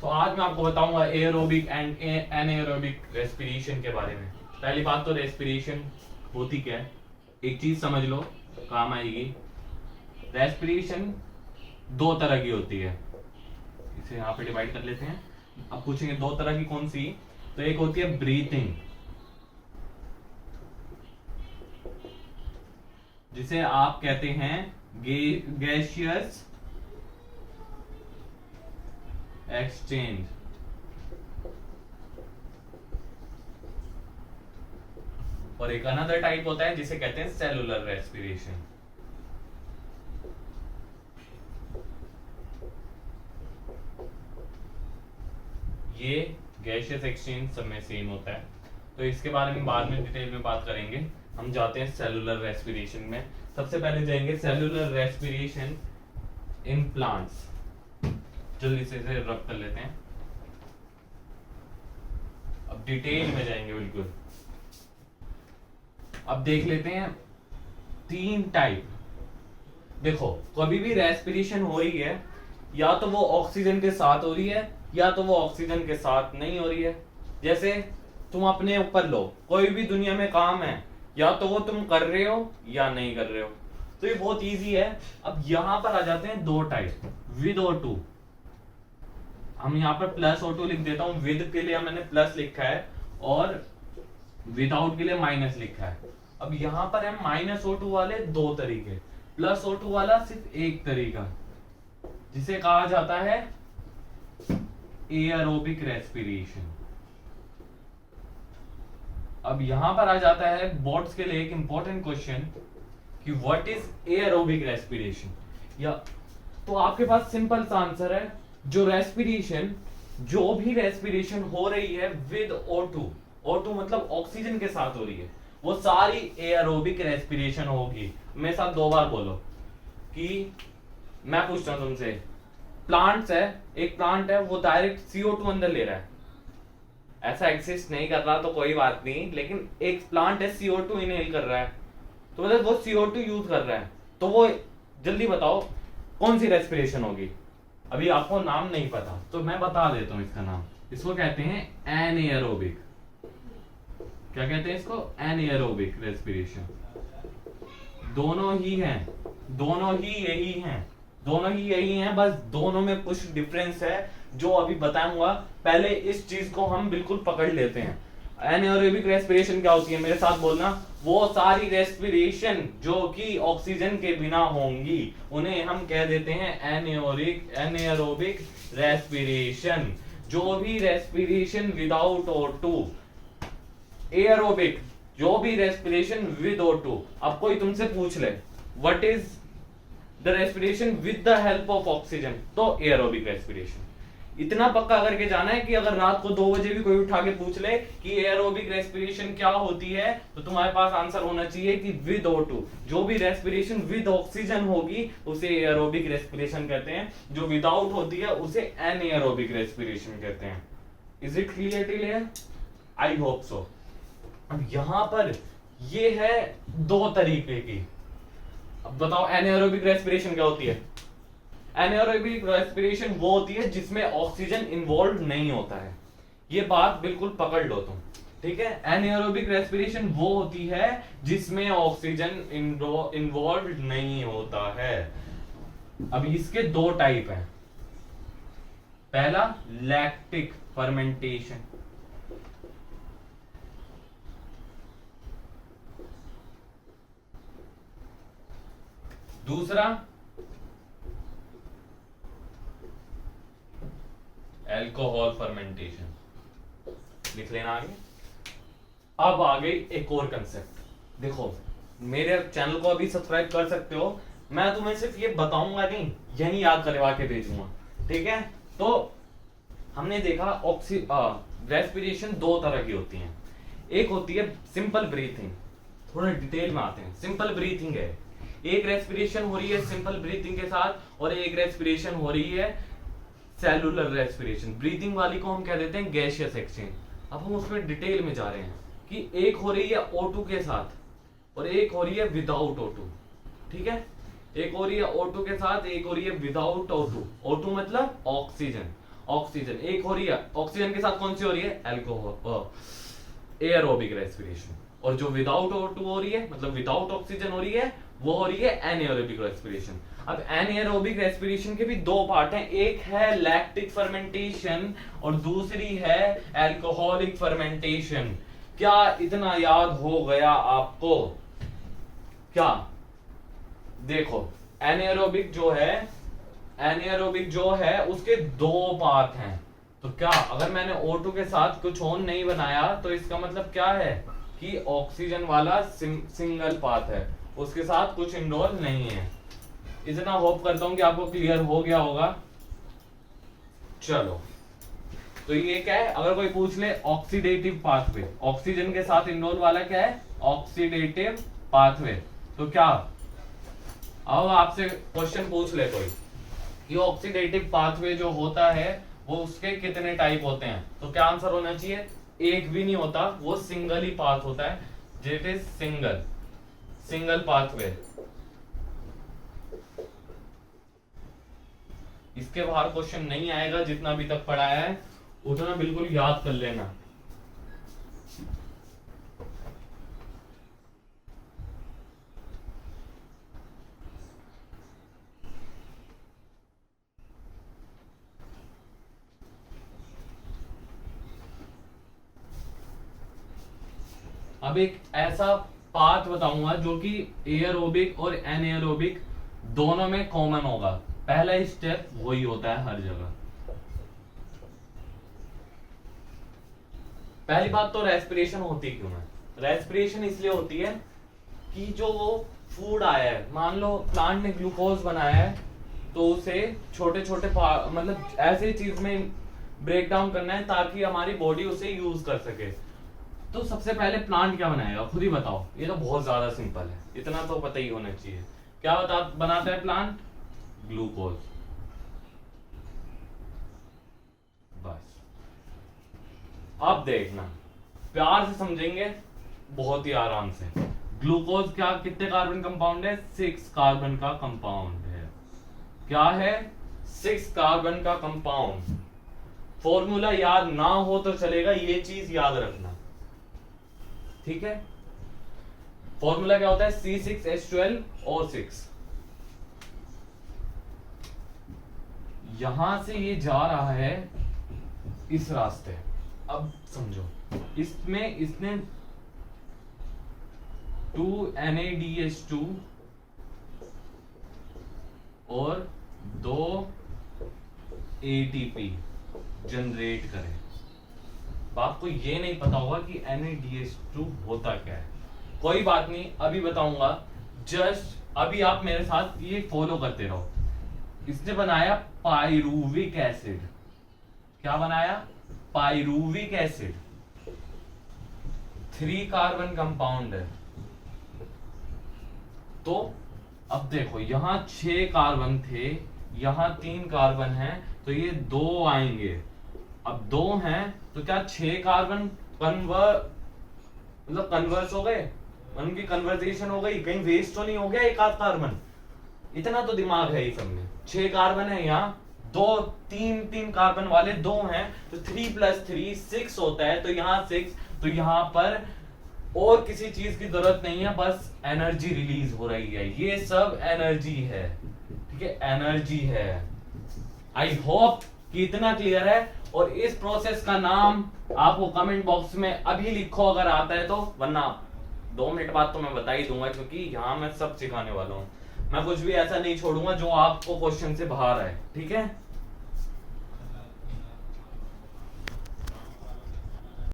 तो आज मैं आपको बताऊंगा एयरोबिक एंड एनाएरोबिक रेस्पिरेशन के बारे में। पहली बात तो रेस्पिरेशन होती क्या है, एक चीज समझ लो काम आएगी। रेस्पिरेशन दो तरह की होती है, इसे यहाँ पे डिवाइड कर लेते हैं। अब पूछेंगे दो तरह की कौन सी, तो एक होती है ब्रीथिंग, जिसे आप कहते हैं गैसियस एक्सचेंज, और एक अनदर टाइप होता है जिसे कहते हैं सेलुलर रेस्पिरेशन। ये गैसियस एक्सचेंज सब में सेम होता है, तो इसके बारे में बाद में डिटेल में बात करेंगे। हम जाते हैं सेलुलर रेस्पिरेशन में। सबसे पहले जाएंगे सेलुलर रेस्पिरेशन इन प्लांट्स। जल्दी से इसे रब कर लेते हैं, अब डिटेल में जाएंगे बिल्कुल। अब देख लेते हैं तीन टाइप। देखो कभी भी रेस्पिरेशन हो रही है, या तो वो ऑक्सीजन के साथ हो रही है या तो वो ऑक्सीजन के साथ नहीं हो रही है। जैसे तुम अपने ऊपर लो, कोई भी दुनिया में काम है, या तो वो तुम कर रहे हो या नहीं कर रहे हो, तो ये बहुत इजी है। अब यहां पर आ जाते हैं दो टाइप, विद O2। हम यहाँ पर प्लस O2 लिख देता हूं, विद के लिए मैंने प्लस लिखा है और विदाउट के लिए माइनस लिखा है। अब यहां पर है -O2 वाले दो तरीके, +O2 वाला सिर्फ एक तरीका, जिसे कहा जाता है एयरोबिक रेस्पिरेशन। अब यहां पर आ जाता है बोर्ड्स के लिए एक इंपॉर्टेंट क्वेश्चन कि व्हाट इज एयरोबिक रेस्पिरेशन, या तो आपके पास सिंपल सा आंसर है, जो भी रेस्पिरेशन हो रही है विद O2 मतलब ऑक्सीजन के साथ हो रही है, वो सारी एयरोबिक रेस्पिरेशन होगी। मेरे साथ दो बार बोलो कि मैं पूछता हूं तुमसे, प्लांट्स है, एक प्लांट है वो डायरेक्ट CO2 अंदर ले रहा है, ऐसा एग्जिस्ट नहीं कर रहा तो कोई बात नहीं, लेकिन एक प्लांट है CO2 इनहेल कर रहा है, तो मतलब वो CO2 यूज कर रहा है, तो वो जल्दी बताओ कौन सी रेस्पिरेशन होगी। अभी आपको नाम नहीं पता तो मैं बता देता हूं इसका नाम, इसको कहते हैं एनाएरोबिक। क्या कहते हैं इसको? एनाएरोबिक रेस्पिरेशन। दोनों ही हैं, दोनों ही यही हैं, बस दोनों में कुछ डिफरेंस है जो अभी बताऊंगा। पहले इस चीज को हम बिल्कुल पकड़ लेते हैं। एनाएरोबिक रेस्पिरेशन क्या होती है, मेरे साथ बोलना, वो सारी रेस्पिरेशन जो कि ऑक्सीजन के बिना होंगी उन्हें हम कह देते हैं एनाएरोबिक रेस्पिरेशन। जो भी रेस्पिरेशन विदाउट O2, एयरोबिक जो भी रेस्पिरेशन विद O2। अब कोई तुमसे पूछ ले what is the respiration with the help of oxygen, तो एयरोबिक रेस्पिरेशन। इतना पक्का करके जाना है कि अगर रात को 2 बजे भी कोई उठा के पूछ ले कि एयरोबिक रेस्पिरेशन क्या होती है, तो तुम्हारे पास आंसर होना चाहिए कि विद O2। जो भी रेस्पिरेशन विद ऑक्सीजन होगी उसे एयरोबिक रेस्पिरेशन कहते हैं, जो विदाउट होती है उसे एनाएरोबिक रेस्पिरेशन कहते हैं। Is it clear? I hope so. अब यहां पर ये है दो तरीके की। अब बताओ एनाएरोबिक रेस्पिरेशन क्या होती है? एनाएरोबिक रेस्पिरेशन वो होती है जिसमें ऑक्सीजन इन्वॉल्व नहीं होता है, ये बात बिल्कुल पकड़ लो तुम, ठीक है। एनाएरोबिक रेस्पिरेशन वो होती है जिसमें ऑक्सीजन इन्वॉल्व नहीं होता है। अब इसके दो टाइप हैं, पहला लैक्टिक फर्मेंटेशन, दूसरा अल्कोहल फर्मेंटेशन। लिख लेना आगे। अब आ गई एक और कंसेप्ट। देखो मेरे चैनल को अभी सब्सक्राइब कर सकते हो, मैं तुम्हें सिर्फ ये बताऊंगा नहीं, यही याद करवा के भेजूंगा, ठीक है। तो हमने देखा रेस्पिरेशन दो तरह की होती हैं। एक होती है सिंपल ब्रीथिंग, थोड़ा डिटेल में आते हैं। सिंपल ब्रीथिंग है, एक रेस्पिरेशन हो रही है सिंपल ब्रीथिंग के साथ, और एक रेस्पिरेशन हो रही है सेलुलर रेस्पिरेशन। ब्रीथिंग वाली को हम कह देते हैं गैसियस एक्सचेंज। अब हम उसमें डिटेल में जा रहे हैं कि एक हो रही है O2 के साथ और एक हो रही है विदाउट O2, ठीक है। एक हो रही है O2 के साथ, एक हो रही है विदाउट O2। O2 मतलब ऑक्सीजन, ऑक्सीजन, एक हो रही है ऑक्सीजन के साथ कौन सी हो रही है, अल्कोहल, एयरोबिक रेस्पिरेशन। और जो विदाउट O2 हो रही है, मतलब विदाउट ऑक्सीजन हो रही है, वो हो रही है एनएरोबिक रेस्पिरेशन। अब एनएरोबिक रेस्पिरेशन के भी दो पार्ट हैं, एक है लैक्टिक फर्मेंटेशन और दूसरी है अल्कोहलिक फर्मेंटेशन। क्या इतना याद हो गया आपको? क्या देखो, एनएरोबिक जो है उसके दो पार्ट हैं। तो क्या अगर मैंने O2 के साथ कुछ और नहीं बनाया तो इसका मतलब क्या है कि ऑक्सीजन वाला सिंगल पाथ है, उसके साथ कुछ इन्वॉल्व नहीं है। इतना होप करता हूं कि आपको क्लियर हो गया होगा। चलो, तो ये क्या है, अगर कोई पूछ ले ऑक्सीडेटिव पाथवे, ऑक्सीजन के साथ इन्वॉल्व वाला क्या है, ऑक्सीडेटिव पाथवे। तो क्या अब आपसे क्वेश्चन पूछ ले कोई कि ऑक्सीडेटिव पाथवे जो होता है वो उसके कितने टाइप होते हैं, तो क्या आंसर होना चाहिए, एक भी नहीं होता, वो सिंगल ही पाथ होता है, जेट इज सिंगल पाथवे। इसके बाहर क्वेश्चन नहीं आएगा, जितना अभी तक पढ़ाया है उतना बिल्कुल याद कर लेना। अब एक ऐसा पाथ बताऊंगा जो कि एयरोबिक और एनएरोबिक दोनों में कॉमन होगा। पहला स्टेप वही होता है हर जगह। पहली बात तो रेस्पिरेशन होती क्यों है? रेस्पिरेशन इसलिए होती है कि जो वो फूड आया है, मान लो प्लांट ने ग्लूकोज बनाया है, तो उसे छोटे छोटे मतलब ऐसे चीज में ब्रेक डाउन करना है ताकि हमारी बॉडी उसे यूज कर सके। तो सबसे पहले प्लांट क्या बनाएगा, खुद ही बताओ। ये तो बहुत ज्यादा सिंपल है, इतना तो पता ही होना चाहिए। क्या बनाता है प्लांट? ग्लूकोज। बस अब देखना, प्यार से समझेंगे बहुत ही आराम से। ग्लूकोज क्या, कितने कार्बन कंपाउंड है? 6 कार्बन का कंपाउंड है। क्या है? 6 कार्बन का कंपाउंड। फॉर्मूला याद ना हो तो चलेगा, ये चीज याद रखना, ठीक है। फॉर्मूला क्या होता है? C6H12O6। यहां से ये जा रहा है इस रास्ते। अब समझो, इसमें इसने 2 NADH2 और 2 ATP जनरेट करे। आपको ये नहीं पता होगा कि NADH2 होता क्या है। कोई बात नहीं, अभी बताऊंगा। जस्ट अभी आप मेरे साथ ये फॉलो करते रहो। इसने बनाया पाइरुविक एसिड। क्या बनाया? Pyruvic acid. 3 कार्बन कंपाउंड है। तो अब देखो, यहां 6 कार्बन थे, यहां 3 कार्बन है, तो ये 2 आएंगे। अब 2 हैं तो क्या 6 कार्बन कन्वर्स हो गए, उनकी कन्वर्जेशन हो गई, कहीं वेस्ट तो नहीं हो गया एक आध कार्बन? इतना तो दिमाग है ही सब में। 6 कार्बन है यहाँ, 3 कार्बन वाले 2 हैं, तो 3 + 3 6 होता है। तो यहाँ 6, तो यहाँ पर और किसी चीज की जरूरत नहीं है, बस एनर्जी रिलीज हो रही है। ये सब एनर्जी है, ठीक है, एनर्जी है। आई होप कि इतना क्लियर है। और इस प्रोसेस का नाम आपको कमेंट बॉक्स में अभी लिखो अगर आता है तो, वरना 2 मिनट बाद तो मैं बता ही दूंगा, क्योंकि यहाँ मैं सब सिखाने वाला हूँ। मैं कुछ भी ऐसा नहीं छोड़ूंगा जो आपको क्वेश्चन से बाहर आए, ठीक है।